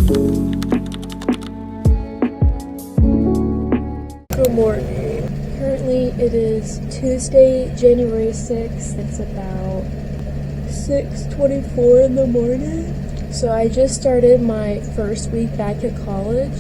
Good morning. Currently it is Tuesday, January 6th. It's about 6:24 in the morning. So I just started my first week back at college.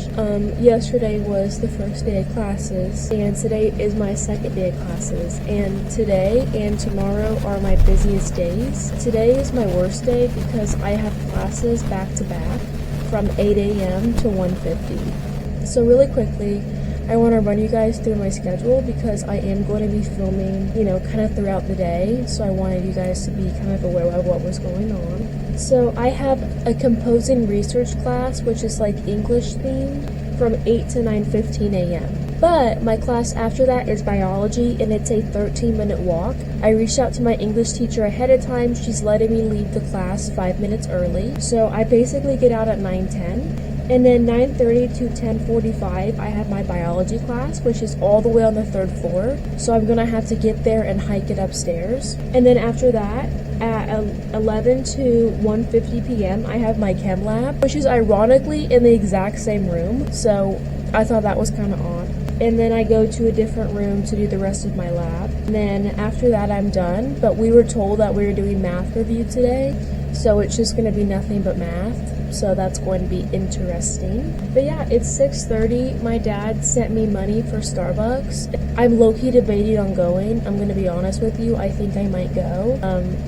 Yesterday was the first day of classes, and today is my second day of classes. And today and tomorrow are my busiest days. Today is my worst day because I have classes back to back from 8 a.m. to 1:50. So really quickly, I want to run you guys through my schedule because I am going to be filming, kind of throughout the day. So I wanted you guys to be kind of aware of what was going on. So I have a composing research class, which is like English themed, from 8 to 9:15 a.m. But my class after that is biology, and it's a 13-minute walk. I reached out to my English teacher ahead of time. She's letting me leave the class 5 minutes early. So I basically get out at 9:10. And then 9:30 to 10:45, I have my biology class, which is all the way on the third floor. So I'm gonna have to get there and hike it upstairs. And then after that, at 11 to 1:50 p.m., I have my chem lab, which is ironically in the exact same room. So I thought that was kind of odd. And then I go to a different room to do the rest of my lab. And then after that, I'm done. But we were told that we were doing math review today. So it's just gonna be nothing but math. So that's going to be interesting. But yeah, it's 6:30. My dad sent me money for Starbucks. I'm low-key debating on going. I'm going to be honest with you. I think I might go.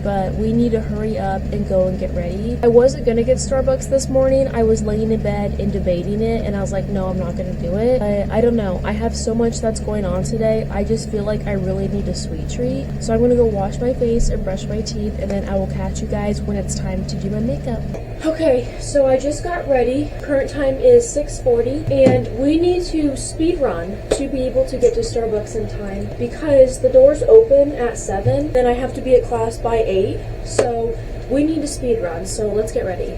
But we need to hurry up and go and get ready. I wasn't going to get Starbucks this morning. I was laying in bed and debating it, and I was like, no, I'm not going to do it. I don't know. I have so much that's going on today. I just feel like I really need a sweet treat. So I'm going to go wash my face and brush my teeth, and then I will catch you guys when it's time to do my makeup. Okay, so I just got ready. Current time is 6:40, and we need to speed run to be able to get to Starbucks in time because the doors open at 7, then I have to be at class by 8, so we need to speed run, so let's get ready.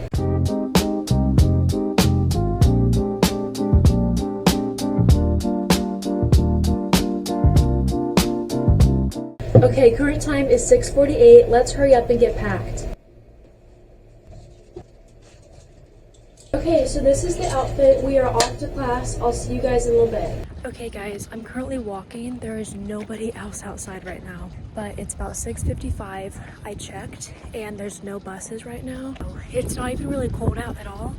Okay, current time is 6:48. Let's hurry up and get packed. Okay, so this is the outfit. We are off to class. I'll see you guys in a little bit. Okay guys, I'm currently walking. There is nobody else outside right now, but it's about 6:55. I checked and there's no buses right now. It's not even really cold out at all,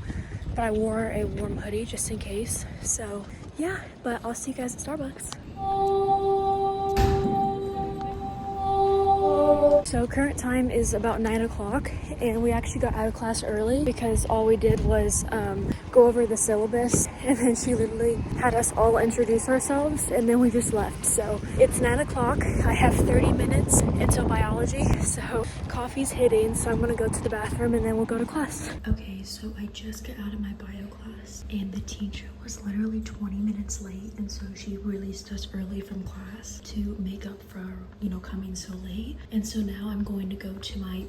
but I wore a warm hoodie just in case. So yeah, but I'll see you guys at Starbucks. So current time is about 9 o'clock, and we actually got out of class early because all we did was go over the syllabus, and then she literally had us all introduce ourselves, and then we just left. So it's 9 o'clock. I have 30 minutes until biology, so coffee's hitting, so I'm gonna go to the bathroom and then we'll go to class. Okay, so I just got out of my bio class, and the teacher was literally 20 minutes late, and so she released us early from class to make up for coming so late. And so now I'm going to go to my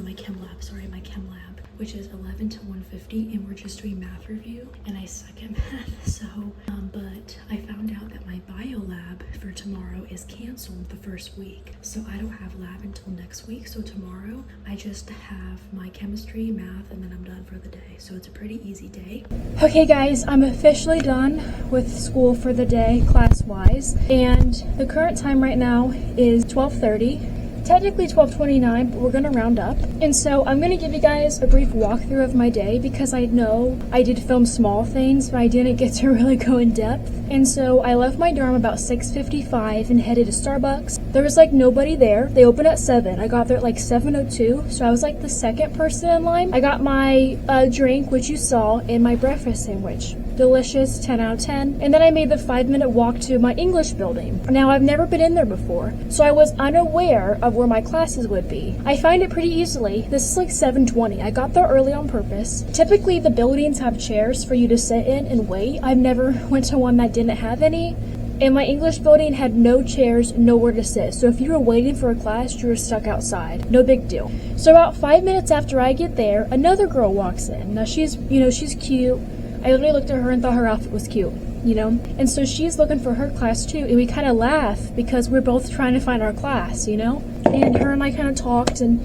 my chem lab, which is 11 to 1:50, and we're just doing math review, and I suck at math. So but I found out that my bio lab for tomorrow is canceled the first week, so I don't have lab until next week. So tomorrow I just have my chemistry, math, and then I'm done for the day. So it's a pretty easy day. Okay guys, I'm officially done with school for the day class-wise, and the current time right now is 12:30. Technically 12:29, but we're gonna round up. And so I'm gonna give you guys a brief walkthrough of my day because I know I did film small things, but I didn't get to really go in depth. And so I left my dorm about 6:55 and headed to Starbucks. There was like nobody there. They opened at 7. I got there at like 7:02, so I was like the second person in line. I got my drink, which you saw, and my breakfast sandwich. Delicious, 10 out of 10. And then I made the 5-minute walk to my English building. Now I've never been in there before, so I was unaware of where my classes would be. I find it pretty easily. This is like 7:20. I got there early on purpose. Typically the buildings have chairs for you to sit in and wait. I've never went to one that didn't have any. And my English building had no chairs, nowhere to sit. So if you were waiting for a class, you were stuck outside. No big deal. So about 5 minutes after I get there, another girl walks in. Now she's cute. I literally looked at her and thought her outfit was cute, And so she's looking for her class too. And we kind of laugh because we're both trying to find our class, And her and I kind of talked, and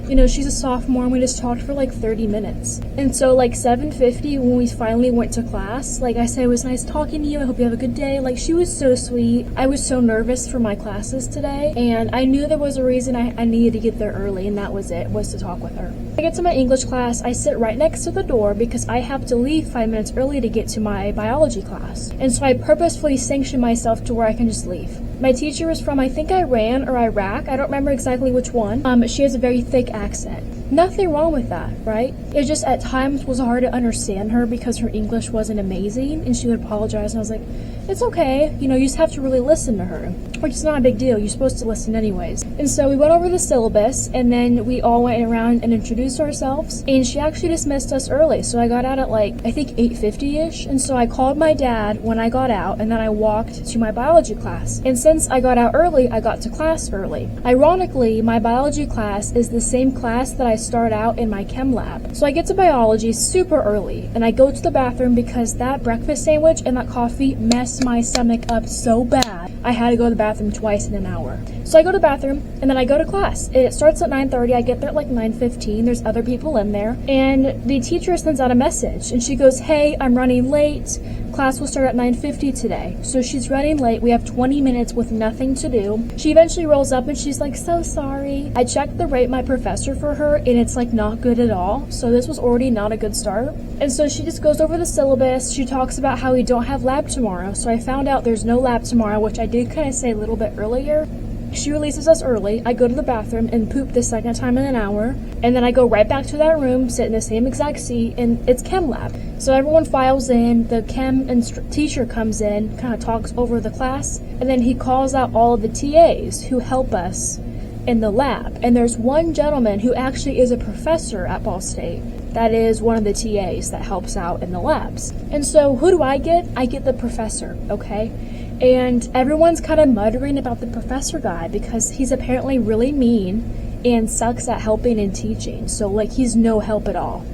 You know, she's a sophomore and we just talked for like 30 minutes. And so like 7:50 when we finally went to class, like I said, it was nice talking to you. I hope you have a good day. Like she was so sweet. I was so nervous for my classes today and I knew there was a reason I needed to get there early, and that was it, was to talk with her. I get to my English class, I sit right next to the door because I have to leave 5 minutes early to get to my biology class. And so I purposefully sanction myself to where I can just leave. My teacher is from, I think, Iran or Iraq. I don't remember exactly which one. She has a very thick accent. Nothing wrong with that, right? It just at times was hard to understand her because her English wasn't amazing and she would apologize and I was like, it's okay, you know, you just have to really listen to her. Which is not a big deal, you're supposed to listen anyways. And so we went over the syllabus and then we all went around and introduced ourselves and she actually dismissed us early. So I got out at like, I think 8:50ish, and so I called my dad when I got out and then I walked to my biology class. And since I got out early, I got to class early. Ironically, my biology class is the same class that I start out in my chem lab. So I get to biology super early and I go to the bathroom because that breakfast sandwich and that coffee messed my stomach up so bad. I had to go to the bathroom twice in an hour. So I go to the bathroom and then I go to class. It starts at 9:30. I get there at like 9:15. There's other people in there and the teacher sends out a message and she goes, hey, I'm running late. Class will start at 9:50 today. So she's running late. We have 20 minutes with nothing to do. She eventually rolls up and she's like, so sorry. I checked the rate my professor for her and it's like not good at all. So this was already not a good start. And so she just goes over the syllabus. She talks about how we don't have lab tomorrow. So I found out there's no lab tomorrow, which I did kind of say a little bit earlier. She releases us early. I go to the bathroom and poop the second time in an hour. And then I go right back to that room, sit in the same exact seat, and it's chem lab. So everyone files in, the chem teacher comes in, kind of talks over the class, and then he calls out all of the TAs who help us in the lab. And there's one gentleman who actually is a professor at Ball State. That is one of the TAs that helps out in the labs. And so who do I get? I get the professor, okay? And everyone's kind of muttering about the professor guy because he's apparently really mean and sucks at helping and teaching. So like he's no help at all.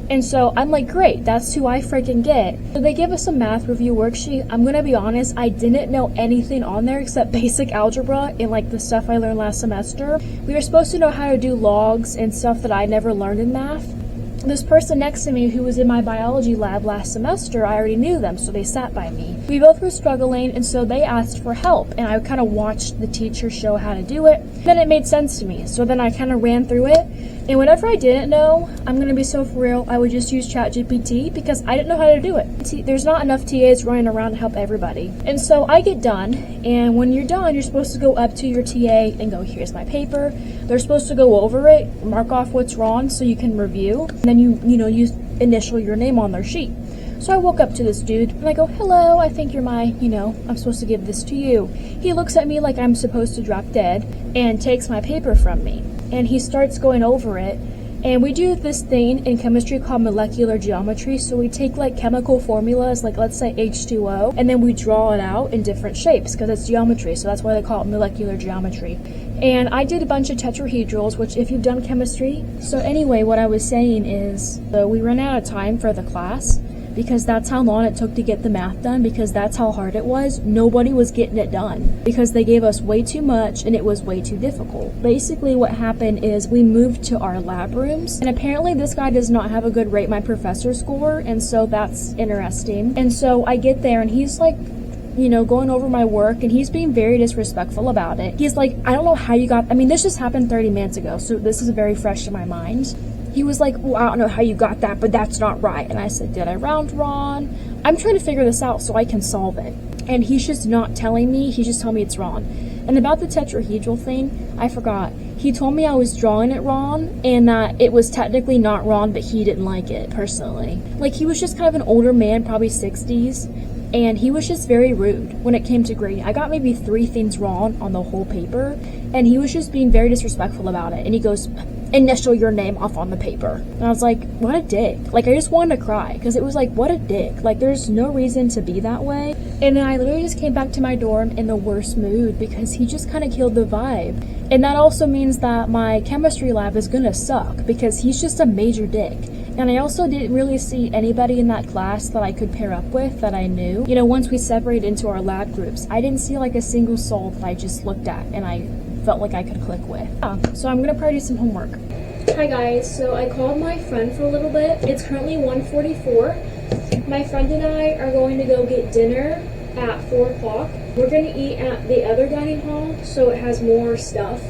And so I'm like, great, that's who I freaking get. So they give us a math review worksheet. I'm gonna be honest, I didn't know anything on there except basic algebra and like the stuff I learned last semester. We were supposed to know how to do logs and stuff that I never learned in math. This person next to me who was in my biology lab last semester, I already knew them, so they sat by me. We both were struggling, and so they asked for help, and I kind of watched the teacher show how to do it. Then it made sense to me, so then I kind of ran through it, and whenever I didn't know, I'm going to be so for real, I would just use ChatGPT because I didn't know how to do it. There's not enough TAs running around to help everybody. And so I get done, and when you're done, you're supposed to go up to your TA and go, here's my paper. They're supposed to go over it, mark off what's wrong so you can review, and then you initial your name on their sheet. So I walk up to this dude and I go, hello, I think you're my, I'm supposed to give this to you. He looks at me like I'm supposed to drop dead and takes my paper from me. And he starts going over it. And we do this thing in chemistry called molecular geometry. So we take like chemical formulas, like let's say H2O, and then we draw it out in different shapes because it's geometry. So that's why they call it molecular geometry. And I did a bunch of tetrahedrals, which if you've done chemistry. So anyway, what I was saying is we ran out of time for the class because that's how long it took to get the math done, because that's how hard it was. Nobody was getting it done because they gave us way too much and it was way too difficult. Basically what happened is we moved to our lab rooms, and apparently this guy does not have a good rate my professor score, and so that's interesting. And so I get there and he's like, going over my work, and he's being very disrespectful about it. He's like, I don't know how you got, this just happened 30 minutes ago, so this is very fresh in my mind. He was like, well, I don't know how you got that, but that's not right. And I said, did I round wrong? I'm trying to figure this out so I can solve it. And he's just not telling me, he's just telling me it's wrong. And about the tetrahedral thing, I forgot. He told me I was drawing it wrong and that it was technically not wrong, but he didn't like it personally. Like, he was just kind of an older man, probably 60s. And he was just very rude when it came to grading. I got maybe 3 things wrong on the whole paper, and he was just being very disrespectful about it. And he goes, initial your name off on the paper. And I was like, what a dick. Like, I just wanted to cry because it was like, what a dick. Like, there's no reason to be that way. And then I literally just came back to my dorm in the worst mood because he just kind of killed the vibe. And that also means that my chemistry lab is gonna suck because he's just a major dick. And I also didn't really see anybody in that class that I could pair up with that I knew. Once we separated into our lab groups, I didn't see like a single soul that I just looked at and I felt like I could click with. Yeah, so I'm gonna probably do some homework. Hi guys, so I called my friend for a little bit. It's currently 1:44. My friend and I are going to go get dinner at 4 o'clock. We're going to eat at the other dining hall, so it has more stuff.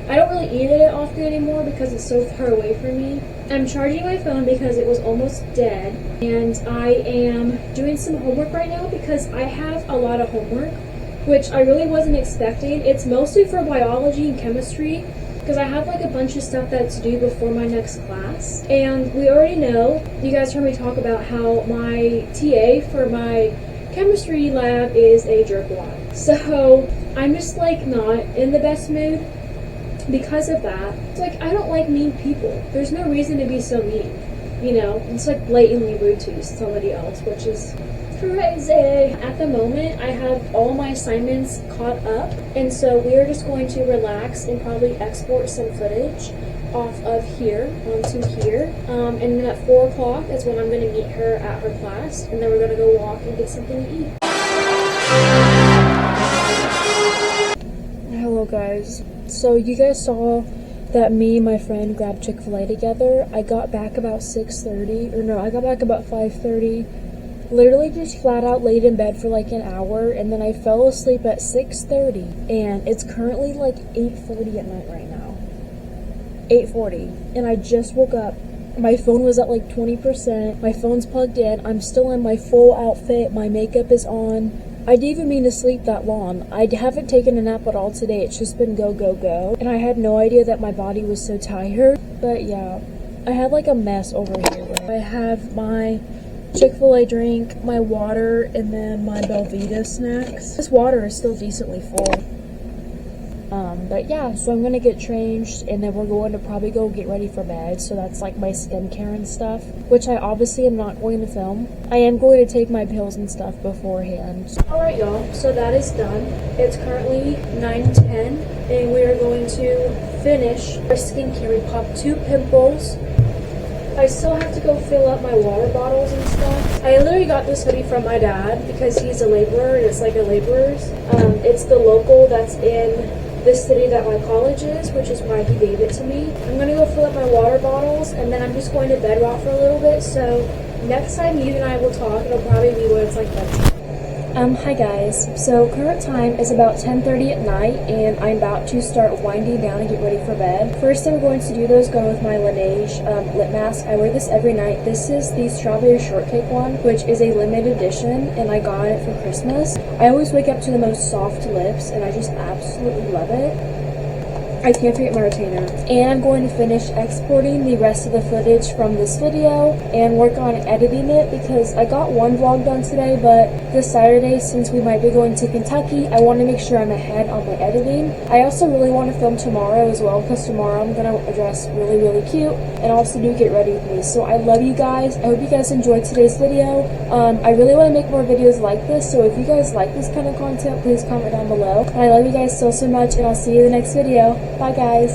I don't really eat at it often anymore because it's so far away from me. I'm charging my phone because it was almost dead, and I am doing some homework right now because I have a lot of homework, which I really wasn't expecting. It's mostly for biology and chemistry, because I have like a bunch of stuff that's due before my next class. And we already know, you guys heard me talk about how my TA for my chemistry lab is a jerkwad. So I'm just like not in the best mood because of that. It's like, I don't like mean people. There's no reason to be so mean. You know, it's like blatantly rude to somebody else, which is crazy. At the moment, I have all my assignments caught up, and so we are just going to relax and probably export some footage off of here onto here. And then at 4 o'clock is when I'm going to meet her at her class, and then we're going to go walk and get something to eat. Hello guys. So you guys saw that me and my friend grabbed Chick-fil-A together. I got back about 6:30, or no, I got back about 5:30. Literally just flat out laid in bed for like an hour, and then I fell asleep at 6:30, and it's currently like 8:40 at night right now. 8:40, and I just woke up. My phone was at like 20%. My phone's plugged in. I'm still in my full outfit. My makeup is on. I didn't even mean to sleep that long. I haven't taken a nap at all today. It's just been go, go, go. And I had no idea that my body was so tired. But yeah, I had like a mess over here. I have my Chick-fil-A drink, my water, and then my Belvita snacks. This water is still decently full. But yeah, so I'm gonna get changed, and then we're going to probably go get ready for bed. So that's like my skincare and stuff, which I obviously am not going to film. I am going to take my pills and stuff beforehand. Alright y'all, so that is done. It's currently 9:10, and we are going to finish our skincare. We popped 2 pimples. I still have to go fill up my water bottles and stuff. I literally got this hoodie from my dad because he's a laborer, and it's like a laborer's. It's the local that's in the city that my college is, which is why he gave it to me. I'm gonna go fill up my water bottles, and then I'm just going to bed rot for a little bit, so next time you and I will talk, it'll probably be when it's like bedtime. Hi guys. So current time is about 10:30 at night, and I'm about to start winding down and get ready for bed. First I'm going to do those go with my Laneige lip mask. I wear this every night. This is the strawberry shortcake one, which is a limited edition, and I got it for Christmas. I always wake up to the most soft lips, and I just absolutely love it. I can't forget my retainer. And I'm going to finish exporting the rest of the footage from this video and work on editing it, because I got one vlog done today, but this Saturday, since we might be going to Kentucky, I want to make sure I'm ahead on my editing. I also really want to film tomorrow as well, because tomorrow I'm going to dress really, really cute and also do get ready with me. So I love you guys. I hope you guys enjoyed today's video. I really want to make more videos like this, so if you guys like this kind of content, please comment down below. And I love you guys so much, and I'll see you in the next video. Bye guys.